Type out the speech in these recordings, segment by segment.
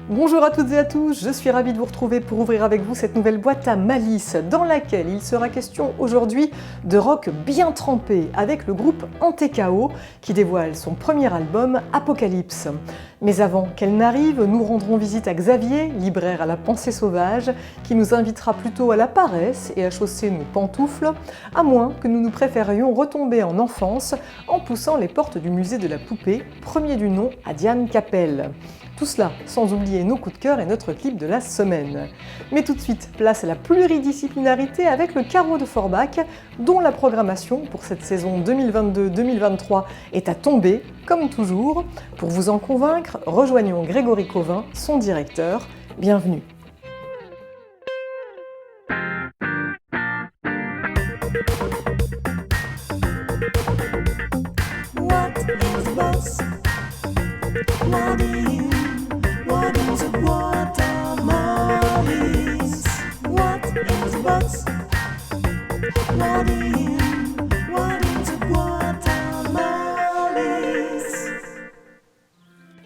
Bonjour à toutes et à tous, je suis ravie de vous retrouver pour ouvrir avec vous cette nouvelle boîte à malice dans laquelle il sera question aujourd'hui de rock bien trempé avec le groupe Antekao qui dévoile son premier album Apocalypse. Mais avant qu'elle n'arrive, nous rendrons visite à Xavier, libraire à la pensée sauvage, qui nous invitera plutôt à la paresse et à chausser nos pantoufles, à moins que nous nous préférions retomber en enfance en poussant les portes du musée de la poupée, premier du nom à Diane Capel. Tout cela sans oublier nos coups de cœur et notre clip de la semaine. Mais tout de suite, place à la pluridisciplinarité avec le Carreau de Forbach, dont la programmation pour cette saison 2022-2023 est à tomber, comme toujours. Pour vous en convaincre, rejoignons Grégory Covin, son directeur. Bienvenue.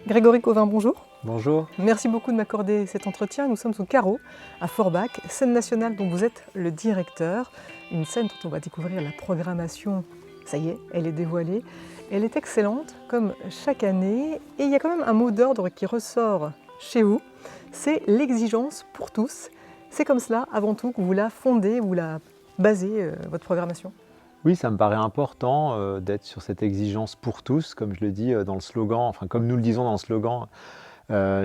Grégory Covin, bonjour. Bonjour. Merci beaucoup de m'accorder cet entretien. Nous sommes au Carreau, à Forbach, scène nationale dont vous êtes le directeur. Une scène dont on va découvrir la programmation. Ça y est, elle est dévoilée. Elle est excellente, comme chaque année. Et il y a quand même un mot d'ordre qui ressort chez vous. C'est l'exigence pour tous. C'est comme cela, avant tout, que vous la fondez, vous la basez, votre programmation. Oui, ça me paraît important d'être sur cette exigence pour tous, comme je le dis dans le slogan, enfin comme nous le disons dans le slogan,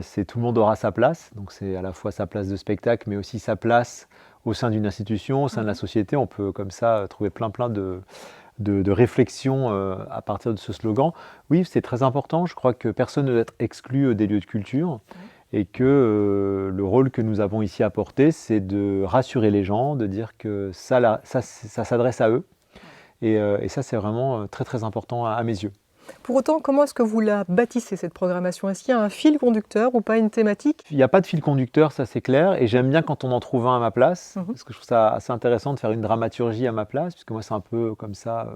c'est tout le monde aura sa place. Donc c'est à la fois sa place de spectacle, mais aussi sa place au sein d'une institution, au sein de la société. On peut comme ça trouver plein de réflexions à partir de ce slogan. Oui, c'est très important. Je crois que personne ne doit être exclu des lieux de culture. Et que le rôle que nous avons ici à porter, c'est de rassurer les gens, de dire que ça s'adresse à eux. Et ça, c'est vraiment très très important à mes yeux. Pour autant, comment est-ce que vous la bâtissez, cette programmation? Est-ce qu'il y a un fil conducteur ou pas, une thématique? Il n'y a pas de fil conducteur, ça c'est clair, et j'aime bien quand on en trouve un à ma place, parce que je trouve ça assez intéressant de faire une dramaturgie à ma place, puisque moi c'est un peu comme ça.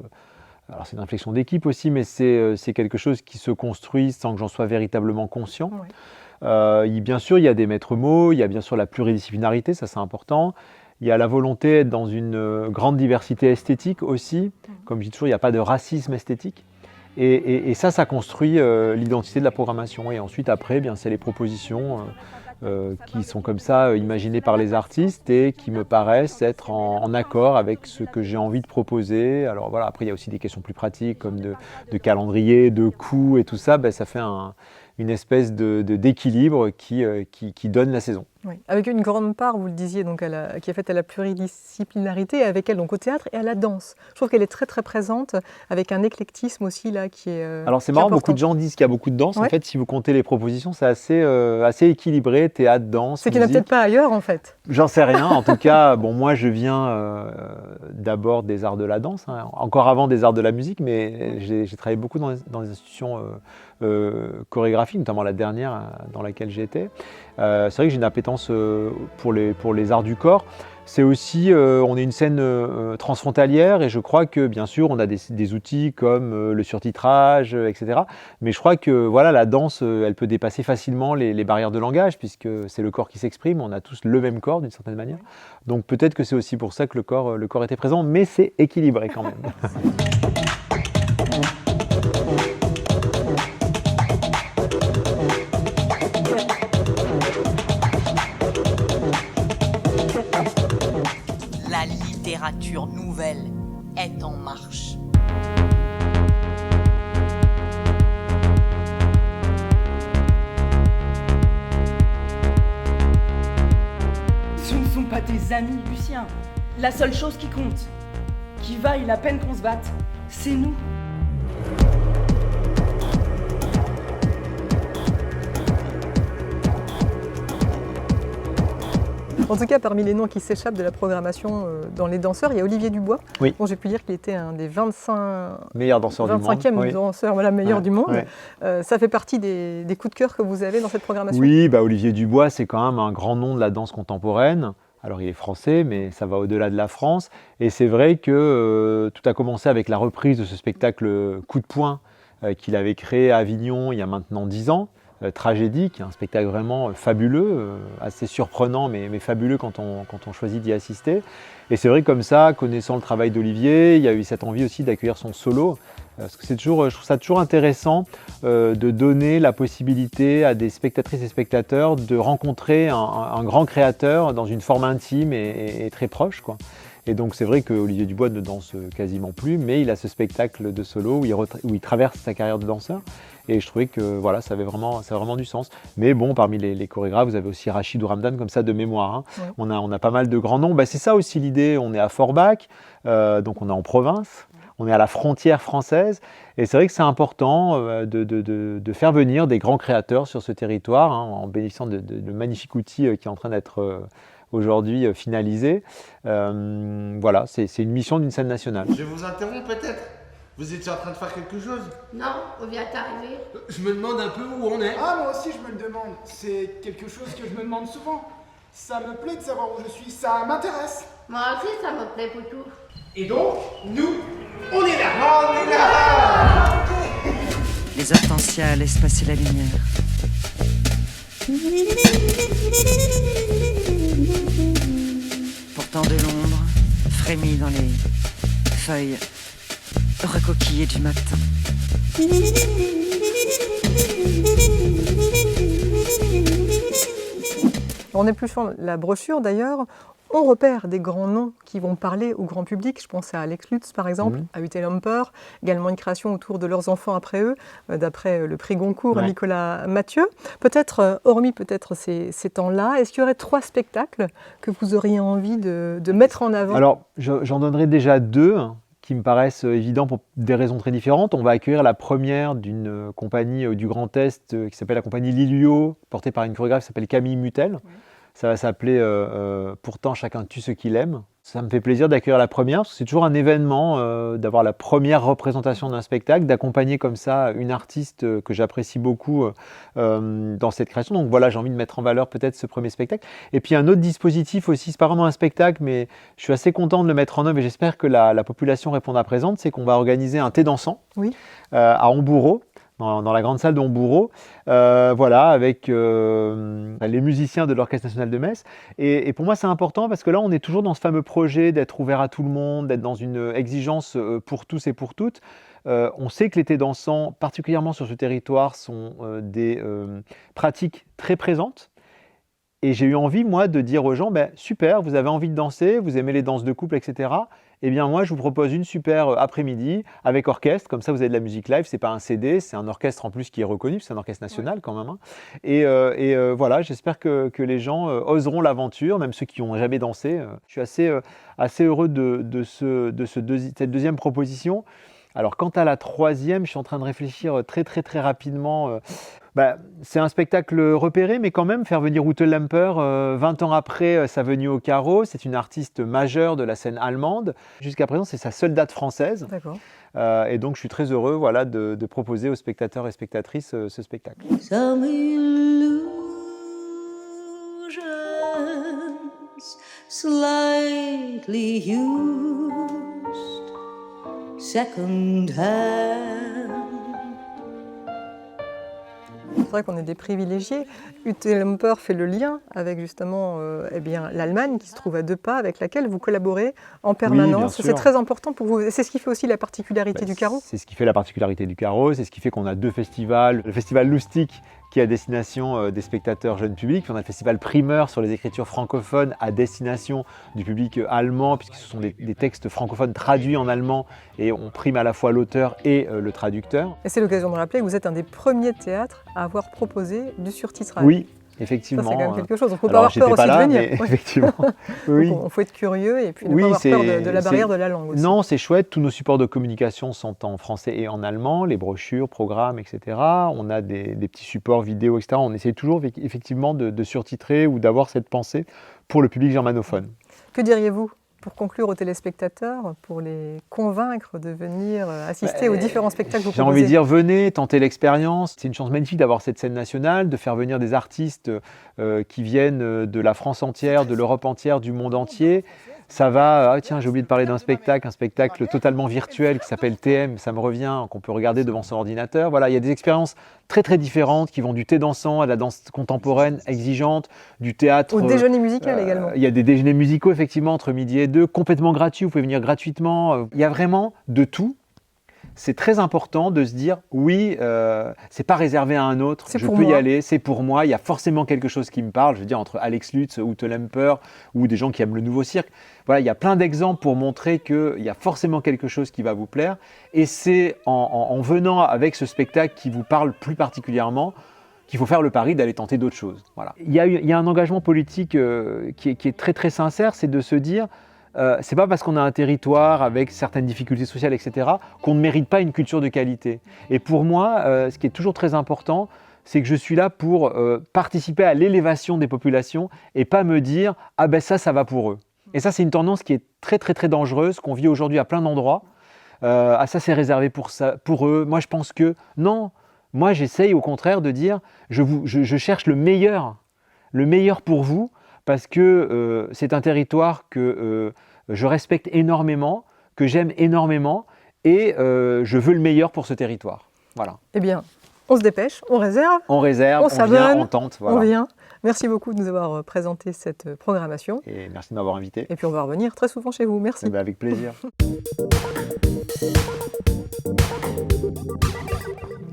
Alors c'est une réflexion d'équipe aussi, mais c'est quelque chose qui se construit sans que j'en sois véritablement conscient. Ouais. Bien sûr, il y a des maîtres mots, il y a bien sûr la pluridisciplinarité, ça c'est important. Il y a la volonté d'être dans une grande diversité esthétique aussi. Comme je dis toujours, il n'y a pas de racisme esthétique. Et ça construit l'identité de la programmation. Et ensuite, après, bien, c'est les propositions qui sont comme ça imaginées par les artistes et qui me paraissent être en accord avec ce que j'ai envie de proposer. Alors voilà, après, il y a aussi des questions plus pratiques comme de calendrier, de coûts et tout ça. Ben, ça fait une espèce d'équilibre qui donne la saison. Oui. Avec une grande part, vous le disiez, donc qui est faite à la pluridisciplinarité, avec elle donc au théâtre et à la danse. Je trouve qu'elle est très très présente, avec un éclectisme aussi là qui est. Alors c'est marrant, important. Beaucoup de gens disent qu'il y a beaucoup de danse. Ouais. En fait, si vous comptez les propositions, c'est assez équilibré, théâtre, danse. C'est qu'il n'y en a peut-être pas ailleurs en fait. J'en sais rien. En tout cas, bon, moi je viens d'abord des arts de la danse, encore avant des arts de la musique, mais j'ai travaillé beaucoup dans les institutions chorégraphiques, notamment la dernière dans laquelle j'ai été. C'est vrai que j'ai une appétence pour les arts du corps. C'est aussi, on est une scène transfrontalière et je crois que bien sûr on a des outils comme le surtitrage, etc. Mais je crois que voilà, la danse, elle peut dépasser facilement les barrières de langage puisque c'est le corps qui s'exprime, on a tous le même corps d'une certaine manière. Donc peut-être que c'est aussi pour ça que le corps était présent, mais c'est équilibré quand même. La littérature nouvelle est en marche. Ce ne sont pas tes amis, Lucien. La seule chose qui compte, qui vaille la peine qu'on se batte, c'est nous. En tout cas, parmi les noms qui s'échappent de la programmation dans les danseurs, il y a Olivier Dubois, oui. dont j'ai pu dire qu'il était un des 25e meilleurs danseurs du monde. danseur, voilà, meilleur du monde. Ouais. Ça fait partie des coups de cœur que vous avez dans cette programmation? Oui, Olivier Dubois, c'est quand même un grand nom de la danse contemporaine. Alors il est français, mais ça va au-delà de la France. Et c'est vrai que tout a commencé avec la reprise de ce spectacle Coup de poing qu'il avait créé à Avignon il y a maintenant 10 ans. Tragédie, qui est un spectacle vraiment fabuleux, assez surprenant mais fabuleux quand on choisit d'y assister. Et c'est vrai que comme ça, connaissant le travail d'Olivier, il y a eu cette envie aussi d'accueillir son solo. Parce que je trouve ça toujours intéressant de donner la possibilité à des spectatrices et spectateurs de rencontrer un grand créateur dans une forme intime et très proche, quoi. Et donc c'est vrai qu'Olivier Dubois ne danse quasiment plus, mais il a ce spectacle de solo où il traverse sa carrière de danseur. Et je trouvais que voilà, ça avait vraiment du sens. Mais bon, parmi les chorégraphes, vous avez aussi Rachid ou Ramdan, comme ça de mémoire. Hein. Ouais. On a pas mal de grands noms. Bah, c'est ça aussi l'idée, on est à Forbach, donc on est en province. On est à la frontière française et c'est vrai que c'est important de faire venir des grands créateurs sur ce territoire hein, en bénéficiant de magnifiques outils qui est en train d'être aujourd'hui finalisé. Voilà, c'est une mission d'une scène nationale. Je vous interromps peut-être. Vous étiez en train de faire quelque chose? Non, on vient d'arriver. Je me demande un peu où on est. Ah, moi aussi je me le demande. C'est quelque chose que je me demande souvent. Ça me plaît de savoir où je suis, ça m'intéresse. Moi aussi ça me plaît beaucoup. Et donc, nous, on est là. On est là. Les hortensias laissent passer la lumière. Pourtant de l'ombre frémit dans les feuilles recoquillées du matin. On est plus sur la brochure d'ailleurs. On repère des grands noms qui vont parler au grand public. Je pense à Alex Lutz, par exemple, à Ute Lemper, également une création autour de leurs enfants après eux, d'après le prix Goncourt, Nicolas Mathieu. Peut-être, hormis peut-être ces temps-là, est-ce qu'il y aurait 3 spectacles que vous auriez envie de mettre en avant? Alors, j'en donnerai déjà 2 qui me paraissent évidents pour des raisons très différentes. On va accueillir la première d'une compagnie du Grand Est qui s'appelle la compagnie Lilio, portée par une chorégraphe qui s'appelle Camille Mutel. Ça va s'appeler Pourtant chacun tue ce qu'il aime. Ça me fait plaisir d'accueillir la première, parce que c'est toujours un événement d'avoir la première représentation d'un spectacle, d'accompagner comme ça une artiste que j'apprécie beaucoup dans cette création. Donc voilà, j'ai envie de mettre en valeur peut-être ce premier spectacle. Et puis un autre dispositif aussi, c'est pas vraiment un spectacle, mais je suis assez content de le mettre en œuvre et j'espère que la population répondra présente, c'est qu'on va organiser un thé dansant à Homboureau. Dans la grande salle de Homboureau, voilà, avec les musiciens de l'Orchestre national de Metz. Et pour moi, c'est important parce que là, on est toujours dans ce fameux projet d'être ouvert à tout le monde, d'être dans une exigence pour tous et pour toutes. On sait que les thés dansants, particulièrement sur ce territoire, sont des pratiques très présentes. Et j'ai eu envie, moi, de dire aux gens, super, vous avez envie de danser, vous aimez les danses de couple, etc. Eh bien moi je vous propose une super après-midi avec orchestre, comme ça vous avez de la musique live, c'est pas un CD, c'est un orchestre en plus qui est reconnu, c'est un orchestre national quand même. Hein. Et voilà, j'espère que les gens oseront l'aventure, même ceux qui n'ont jamais dansé. Je suis assez heureux de cette deuxième proposition. Alors quant à la troisième, je suis en train de réfléchir très rapidement. C'est un spectacle repéré, mais quand même, faire venir Ute Lemper 20 ans après sa venue au Carreau, c'est une artiste majeure de la scène allemande. Jusqu'à présent, c'est sa seule date française. D'accord. Et donc, je suis très heureux de proposer aux spectateurs et spectatrices ce spectacle. Some illusions slightly used, second hand. C'est vrai qu'on est des privilégiés. Ute Lemper fait le lien avec justement l'Allemagne qui se trouve à 2 pas, avec laquelle vous collaborez en permanence. Oui, c'est très important pour vous. C'est ce qui fait aussi la particularité du Carreau. C'est ce qui fait la particularité du Carreau, c'est ce qui fait qu'on a 2 festivals. Le festival Loustic qui est à destination des spectateurs jeunes publics. Puis on a le festival Primeur sur les écritures francophones à destination du public allemand, puisque ce sont des textes francophones traduits en allemand et on prime à la fois l'auteur et le traducteur. Et c'est l'occasion de rappeler que vous êtes un des premiers théâtres à avoir proposé du surtitrage. Oui. Effectivement. Ça, c'est quand même quelque chose. Il ne faut pas avoir peur aussi de venir. Mais effectivement. Oui. Il faut être curieux et puis ne pas avoir peur de la barrière de la langue aussi. Non, c'est chouette. Tous nos supports de communication sont en français et en allemand, les brochures, programmes, etc. On a des petits supports vidéo, etc. On essaie toujours effectivement de surtitrer ou d'avoir cette pensée pour le public germanophone. Que diriez-vous pour conclure aux téléspectateurs, pour les convaincre de venir assister aux différents spectacles que vous proposez? J'ai envie de dire, venez, tentez l'expérience. C'est une chance magnifique d'avoir cette scène nationale, de faire venir des artistes qui viennent de la France entière, de l'Europe entière, du monde entier. Ça va, ah tiens, j'ai oublié de parler d'un spectacle, un spectacle totalement virtuel qui s'appelle TM, ça me revient, qu'on peut regarder devant son ordinateur. Voilà, il y a des expériences très très différentes qui vont du thé dansant à la danse contemporaine exigeante, du théâtre. Au déjeuner musical également. Il y a des déjeuners musicaux effectivement entre midi et 2, complètement gratuits, vous pouvez venir gratuitement. Il y a vraiment de tout. C'est très important de se dire oui, c'est pas réservé à un autre, je peux y aller, c'est pour moi, il y a forcément quelque chose qui me parle, je veux dire entre Alex Lutz ou Lemper ou des gens qui aiment le nouveau cirque. Voilà, il y a plein d'exemples pour montrer qu'il y a forcément quelque chose qui va vous plaire et c'est en venant avec ce spectacle qui vous parle plus particulièrement qu'il faut faire le pari d'aller tenter d'autres choses. Voilà. Il y a un engagement politique qui est très très sincère, c'est de se dire c'est pas parce qu'on a un territoire avec certaines difficultés sociales, etc., qu'on ne mérite pas une culture de qualité. Et pour moi, ce qui est toujours très important, c'est que je suis là pour participer à l'élévation des populations et pas me dire « ah ben ça va pour eux ». Et ça, c'est une tendance qui est très très très dangereuse, qu'on vit aujourd'hui à plein d'endroits. Ah ça, c'est réservé pour eux. Moi, je pense que non. Moi, j'essaye au contraire de dire je cherche le meilleur pour vous, parce que c'est un territoire que je respecte énormément, que j'aime énormément, et je veux le meilleur pour ce territoire. Voilà. Eh bien, on se dépêche, on réserve. On réserve, on vient, on tente. Voilà. On vient. Merci beaucoup de nous avoir présenté cette programmation. Et merci de m'avoir invité. Et puis on va revenir très souvent chez vous. Merci. Eh bien, avec plaisir.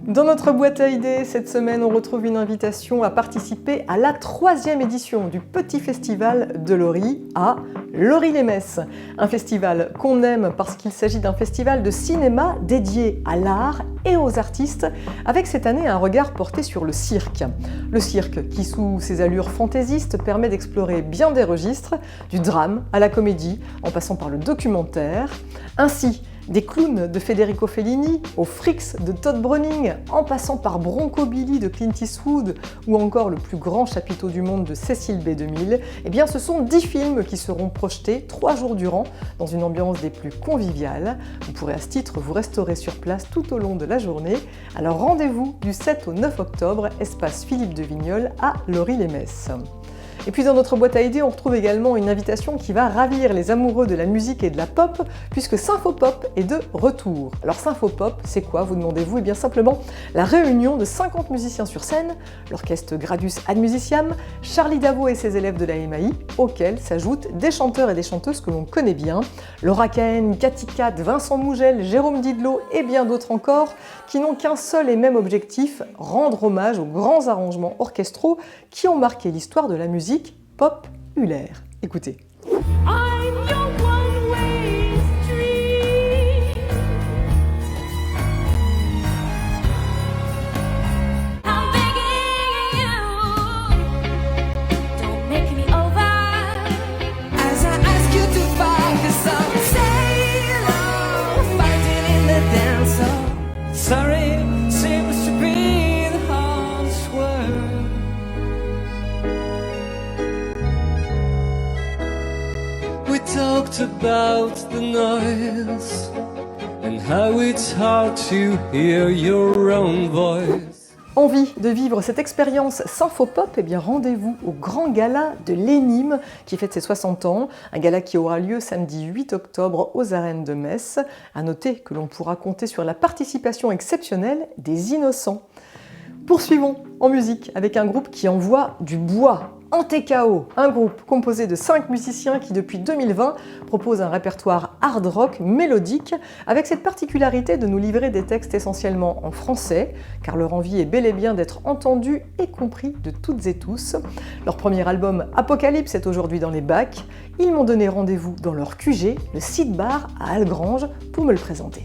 Dans notre boîte à idées, cette semaine, on retrouve une invitation à participer à la 3e édition du Petit Festival de Lori à Lori-les-Messes. Un festival qu'on aime parce qu'il s'agit d'un festival de cinéma dédié à l'art et aux artistes, avec cette année un regard porté sur le cirque. Le cirque qui, sous ses allures fantaisistes, permet d'explorer bien des registres, du drame à la comédie, en passant par le documentaire. Ainsi, des clowns de Federico Fellini aux Freaks de Todd Browning, en passant par Bronco Billy de Clint Eastwood ou encore le plus grand chapiteau du monde de Cécile B2000, eh bien ce sont 10 films qui seront projetés 3 jours durant dans une ambiance des plus conviviales. Vous pourrez à ce titre vous restaurer sur place tout au long de la journée. Alors rendez-vous du 7 au 9 octobre, espace Philippe de Vignol à Lori-les-Messes. Et puis dans notre boîte à idées, on retrouve également une invitation qui va ravir les amoureux de la musique et de la pop, puisque Symfopop est de retour. Alors Symfopop, c'est quoi, vous demandez-vous? Eh bien simplement la réunion de 50 musiciens sur scène, l'orchestre Gradus Ad Musiciam, Charlie Davo et ses élèves de la MAI, auxquels s'ajoutent des chanteurs et des chanteuses que l'on connaît bien, Laura Cahen, Cathy Cat, Vincent Mougel, Jérôme Didlot et bien d'autres encore, qui n'ont qu'un seul et même objectif, rendre hommage aux grands arrangements orchestraux qui ont marqué l'histoire de la musique populaire. Écoutez. About the noise and how it's hard to hear your own voice. Envie de vivre cette expérience Symfopop? Eh bien rendez-vous au grand gala de l'Énime qui fête ses 60 ans, un gala qui aura lieu samedi 8 octobre aux arènes de Metz. À noter que l'on pourra compter sur la participation exceptionnelle des Innocents. Poursuivons en musique avec un groupe qui envoie du bois. Antekao, un groupe composé de 5 musiciens qui depuis 2020 propose un répertoire hard rock mélodique avec cette particularité de nous livrer des textes essentiellement en français car leur envie est bel et bien d'être entendue et compris de toutes et tous. Leur premier album Apocalypse est aujourd'hui dans les bacs. Ils m'ont donné rendez-vous dans leur QG, le Seed Bar à Algrange, pour me le présenter.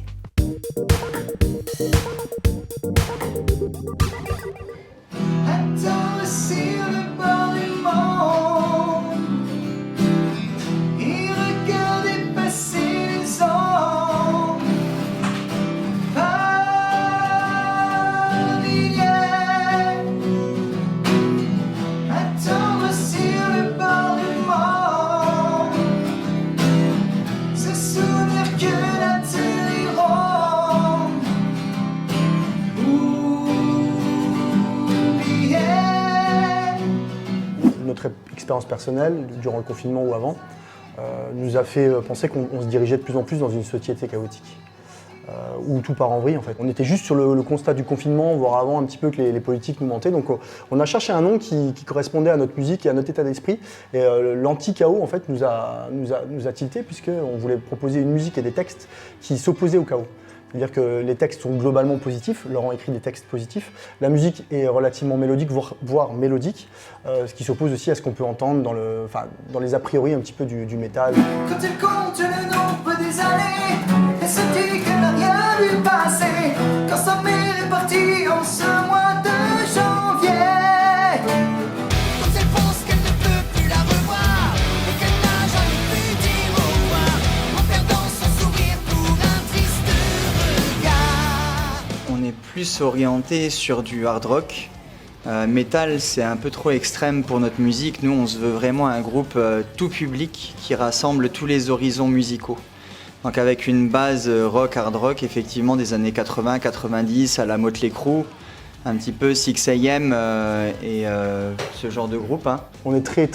Notre expérience personnelle, durant le confinement ou avant, nous a fait penser qu'on se dirigeait de plus en plus dans une société chaotique. Où tout part en vrille en fait. On était juste sur le constat du confinement, voire avant un petit peu que les politiques nous mentaient. Donc on a cherché un nom qui correspondait à notre musique et à notre état d'esprit. Et l'anti-chaos en fait nous a tilté puisqu'on voulait proposer une musique et des textes qui s'opposaient au chaos. C'est-à-dire que les textes sont globalement positifs, Laurent écrit des textes positifs. La musique est relativement mélodique, voire mélodique, ce qui s'oppose aussi à ce qu'on peut entendre dans les a priori un petit peu du métal. Quand il compte le nombre des années, et se dit qu'elle n'a rien vu passer, quand sa mère est partie en ce mois de janvier, quand elle pense qu'elle ne peut plus la revoir, et qu'elle n'a jamais pu dire au revoir, en perdant son sourire pour un triste regard. On est plus orienté sur du hard rock. Metal, c'est un peu trop extrême pour notre musique. Nous, on se veut vraiment un groupe tout public qui rassemble tous les horizons musicaux. Donc avec une base rock, hard rock, effectivement des années 80, 90 à la Motley Crue, un petit peu 6am et ce genre de groupe. Hein. On est très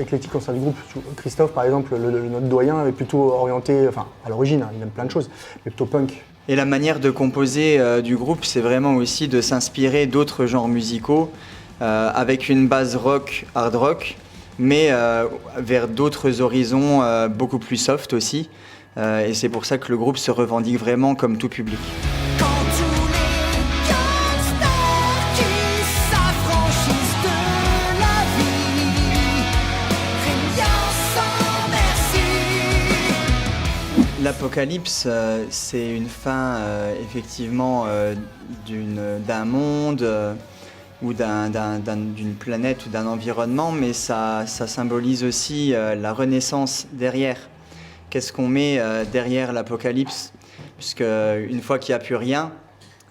éclectique en sein du groupe. Christophe, par exemple, notre doyen, est plutôt orienté, à l'origine, il aime plein de choses, mais plutôt punk. Et la manière de composer du groupe, c'est vraiment aussi de s'inspirer d'autres genres musicaux avec une base rock, hard rock, mais vers d'autres horizons beaucoup plus soft aussi. Et c'est pour ça que le groupe se revendique vraiment comme tout public. L'apocalypse, c'est une fin effectivement d'un monde ou d'une planète ou d'un environnement, mais ça symbolise aussi la renaissance derrière. Qu'est-ce qu'on met derrière l'apocalypse? Puisque une fois qu'il n'y a plus rien,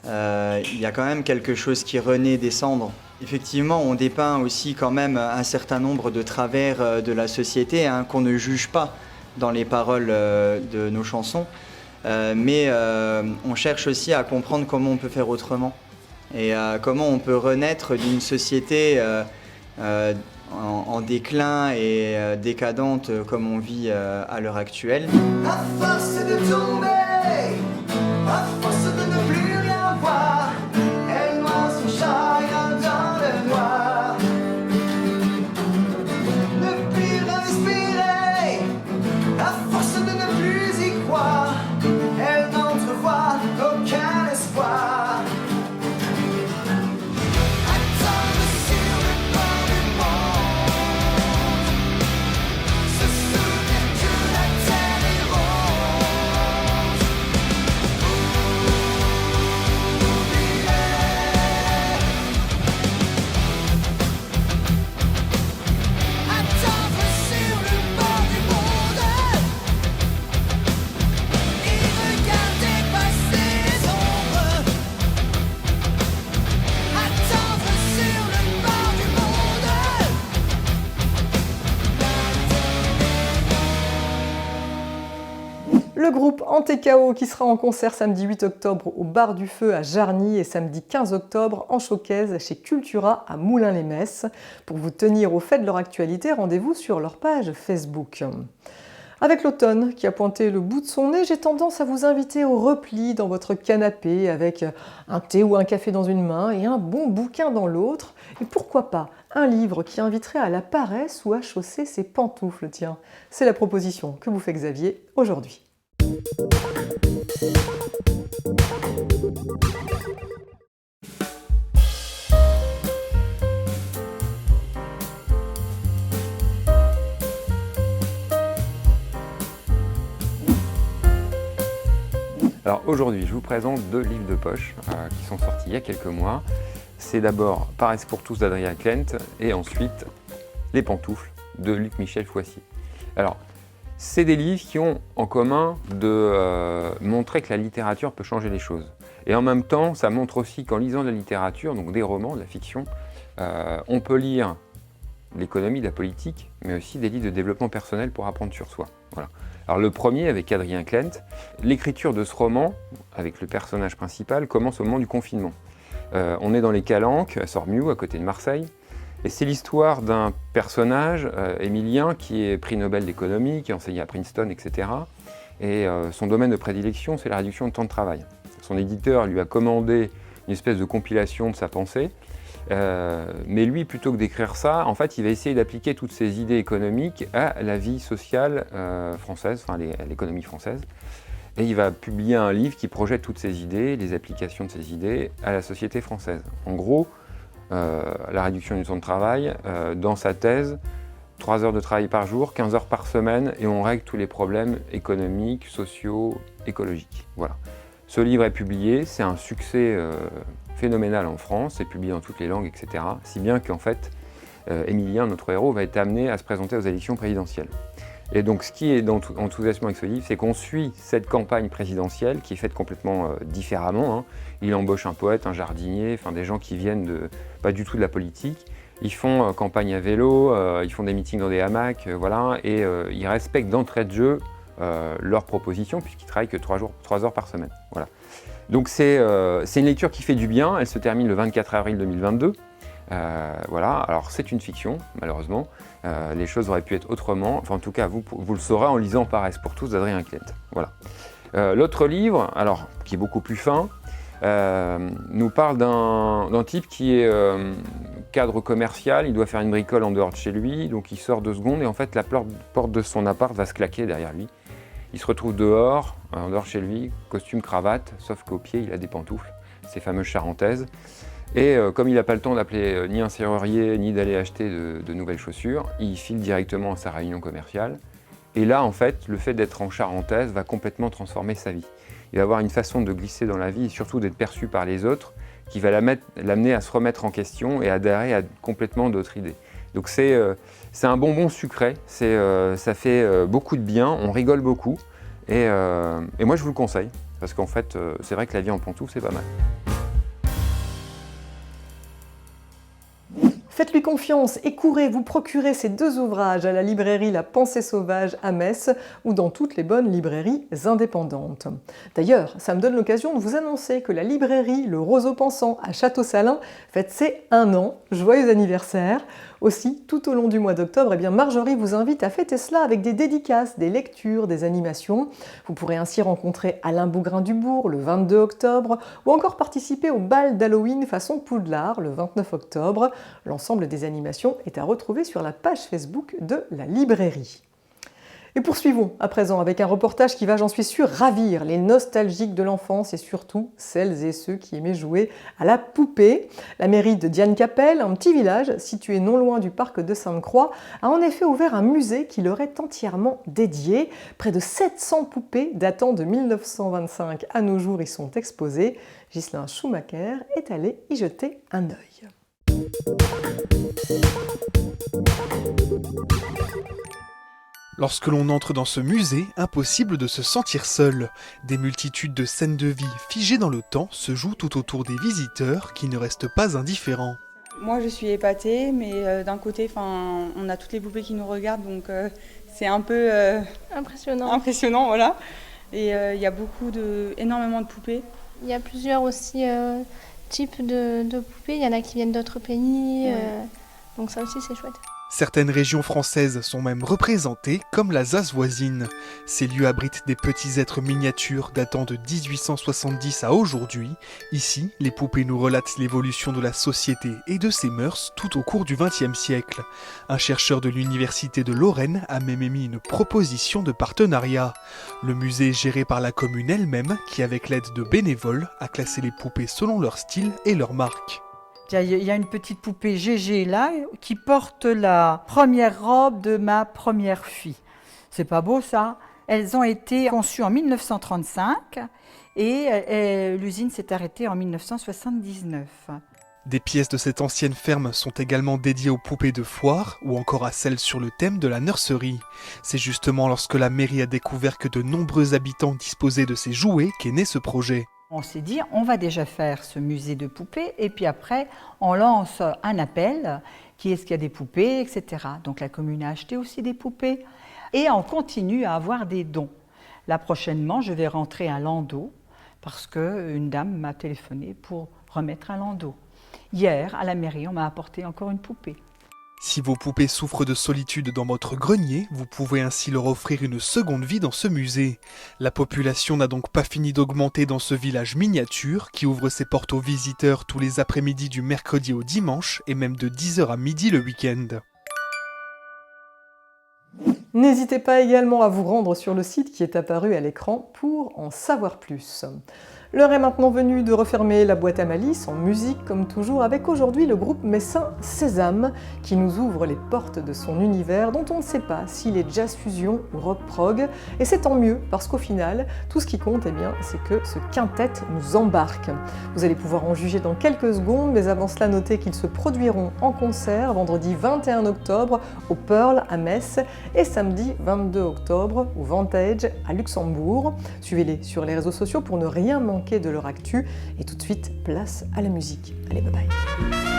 il y a quand même quelque chose qui renaît des cendres. Effectivement, on dépeint aussi quand même un certain nombre de travers de la société qu'on ne juge pas dans les paroles de nos chansons, mais on cherche aussi à comprendre comment on peut faire autrement et comment on peut renaître d'une société en déclin et décadente comme on vit à l'heure actuelle. À force de tomber, à force de ne plus rien voir, elle noie son chagrin dans le noir. Ne plus respirer, à force de ne plus y croire, elle n'entrevoit aucun espoir. Attendre sur le bord du monde, se souvenir que la terre est ronde. Attendre sur le bord du monde et regarder passer les ombres. Attendre sur le bord du monde. Le groupe Antekao qui sera en concert samedi 8 octobre au Bar du Feu à Jarny et samedi 15 octobre en showcase chez Cultura à Moulins-les-Metz. Pour vous tenir au fait de leur actualité, rendez-vous sur leur page Facebook. Avec l'automne qui a pointé le bout de son nez, j'ai tendance à vous inviter au repli dans votre canapé avec un thé ou un café dans une main et un bon bouquin dans l'autre. Et pourquoi pas un livre qui inviterait à la paresse ou à chausser ses pantoufles, tiens. C'est la proposition que vous fait Xavier aujourd'hui. Alors aujourd'hui, je vous présente deux livres de poche qui sont sortis il y a quelques mois. C'est d'abord Paresse pour tous d'Adrien Klent et ensuite Les pantoufles de Luc Michel Foissy. Alors, c'est des livres qui ont en commun de montrer que la littérature peut changer les choses. Et en même temps, ça montre aussi qu'en lisant de la littérature, donc des romans, de la fiction, on peut lire l'économie, de la politique, mais aussi des livres de développement personnel pour apprendre sur soi. Voilà. Alors le premier, avec Adrien Klent, l'écriture de ce roman, avec le personnage principal, commence au moment du confinement. On est dans les Calanques, à Sormiou, à côté de Marseille, Et c'est l'histoire d'un personnage, Émilien, qui est prix Nobel d'économie, qui enseigne à Princeton, etc. Et son domaine de prédilection, c'est la réduction du temps de travail. Son éditeur lui a commandé une espèce de compilation de sa pensée. Mais lui, plutôt que d'écrire ça, en fait, il va essayer d'appliquer toutes ces idées économiques à la vie sociale française, enfin à l'économie française. Et il va publier un livre qui projette toutes ces idées, les applications de ces idées à la société française. En gros, la réduction du temps de travail, dans sa thèse, 3 heures de travail par jour, 15 heures par semaine, et on règle tous les problèmes économiques, sociaux, écologiques. Voilà. Ce livre est publié, c'est un succès phénoménal en France, c'est publié dans toutes les langues, etc. Si bien qu'en fait, Émilien, notre héros, va être amené à se présenter aux élections présidentielles. Et donc ce qui est enthousiasmant avec ce livre, c'est qu'on suit cette campagne présidentielle qui est faite complètement différemment. Hein. Il embauche un poète, un jardinier, enfin des gens qui viennent pas du tout de la politique. Ils font campagne à vélo, ils font des meetings dans des hamacs, voilà, et ils respectent d'entrée de jeu leurs propositions puisqu'ils travaillent que 3 heures par semaine. Voilà. Donc c'est une lecture qui fait du bien, elle se termine le 24 avril 2022. Voilà, alors c'est une fiction, malheureusement. Les choses auraient pu être autrement. Enfin, en tout cas, vous le saurez en lisant Paresse pour tous d'Adrien Klent. Voilà. L'autre livre, alors, qui est beaucoup plus fin, nous parle d'un type qui est cadre commercial. Il doit faire une bricole en dehors de chez lui, donc il sort 2 secondes et en fait, la porte de son appart va se claquer derrière lui. Il se retrouve dehors, en dehors de chez lui, costume, cravate, sauf qu'au pied, il a des pantoufles, ces fameuses charentaises. Et comme il n'a pas le temps d'appeler ni un serrurier, ni d'aller acheter de nouvelles chaussures, il file directement à sa réunion commerciale. Et là, en fait, le fait d'être en charentaise va complètement transformer sa vie. Il va avoir une façon de glisser dans la vie et surtout d'être perçu par les autres qui va l'amener à se remettre en question et adhérer à complètement d'autres idées. Donc c'est un bonbon sucré, ça fait beaucoup de bien, on rigole beaucoup. Et moi, je vous le conseille, parce qu'en fait, c'est vrai que la vie en pantoufle, c'est pas mal. Faites-lui confiance et courez vous procurer ces 2 ouvrages à la librairie La Pensée Sauvage à Metz ou dans toutes les bonnes librairies indépendantes. D'ailleurs, ça me donne l'occasion de vous annoncer que la librairie Le Roseau Pensant à Château-Salins fête ses 1 an. Joyeux anniversaire! Aussi, tout au long du mois d'octobre, eh bien Marjorie vous invite à fêter cela avec des dédicaces, des lectures, des animations. Vous pourrez ainsi rencontrer Alain Bougrain-Dubourg le 22 octobre ou encore participer au bal d'Halloween façon Poudlard le 29 octobre. L'ensemble des animations est à retrouver sur la page Facebook de la librairie. Et poursuivons à présent avec un reportage qui va, j'en suis sûre, ravir les nostalgiques de l'enfance et surtout celles et ceux qui aimaient jouer à la poupée. La mairie de Diane-Capelle, un petit village situé non loin du parc de Sainte-Croix, a en effet ouvert un musée qui leur est entièrement dédié. Près de 700 poupées datant de 1925 à nos jours y sont exposées. Ghislain Schumacher est allé y jeter un œil. Lorsque l'on entre dans ce musée, impossible de se sentir seul. Des multitudes de scènes de vie figées dans le temps se jouent tout autour des visiteurs qui ne restent pas indifférents. Moi je suis épatée, mais d'un côté on a toutes les poupées qui nous regardent, donc c'est un peu impressionnant voilà. Et il y a énormément de poupées. Il y a plusieurs aussi types de poupées, il y en a qui viennent d'autres pays, donc ça aussi c'est chouette. Certaines régions françaises sont même représentées, comme l'Alsace voisine. Ces lieux abritent des petits êtres miniatures datant de 1870 à aujourd'hui. Ici, les poupées nous relatent l'évolution de la société et de ses mœurs tout au cours du XXe siècle. Un chercheur de l'université de Lorraine a même émis une proposition de partenariat. Le musée géré par la commune elle-même, qui avec l'aide de bénévoles, a classé les poupées selon leur style et leur marque. Il y a une petite poupée Gégé là qui porte la première robe de ma première fille. C'est pas beau ça? Elles ont été conçues en 1935 et l'usine s'est arrêtée en 1979. Des pièces de cette ancienne ferme sont également dédiées aux poupées de foire ou encore à celles sur le thème de la nurserie. C'est justement lorsque la mairie a découvert que de nombreux habitants disposaient de ces jouets qu'est né ce projet. On s'est dit, on va déjà faire ce musée de poupées et puis après, on lance un appel, qui est-ce qu'il y a des poupées, etc. Donc la commune a acheté aussi des poupées et on continue à avoir des dons. Là, prochainement, je vais rentrer un landau parce qu'une dame m'a téléphoné pour remettre un landau. Hier, à la mairie, on m'a apporté encore une poupée. Si vos poupées souffrent de solitude dans votre grenier, vous pouvez ainsi leur offrir une seconde vie dans ce musée. La population n'a donc pas fini d'augmenter dans ce village miniature qui ouvre ses portes aux visiteurs tous les après-midi du mercredi au dimanche et même de 10h à midi le week-end. N'hésitez pas également à vous rendre sur le site qui est apparu à l'écran pour en savoir plus. L'heure est maintenant venue de refermer la boîte à malice en musique comme toujours avec aujourd'hui le groupe messin Sésame qui nous ouvre les portes de son univers dont on ne sait pas s'il est jazz fusion ou rock prog et c'est tant mieux parce qu'au final tout ce qui compte c'est que ce quintet nous embarque. Vous allez pouvoir en juger dans quelques secondes mais avant cela notez qu'ils se produiront en concert vendredi 21 octobre au Pearl à Metz et samedi 22 octobre au Vantage à Luxembourg. Suivez-les sur les réseaux sociaux pour ne rien manquer de leur actu et tout de suite place à la musique. Allez, bye bye.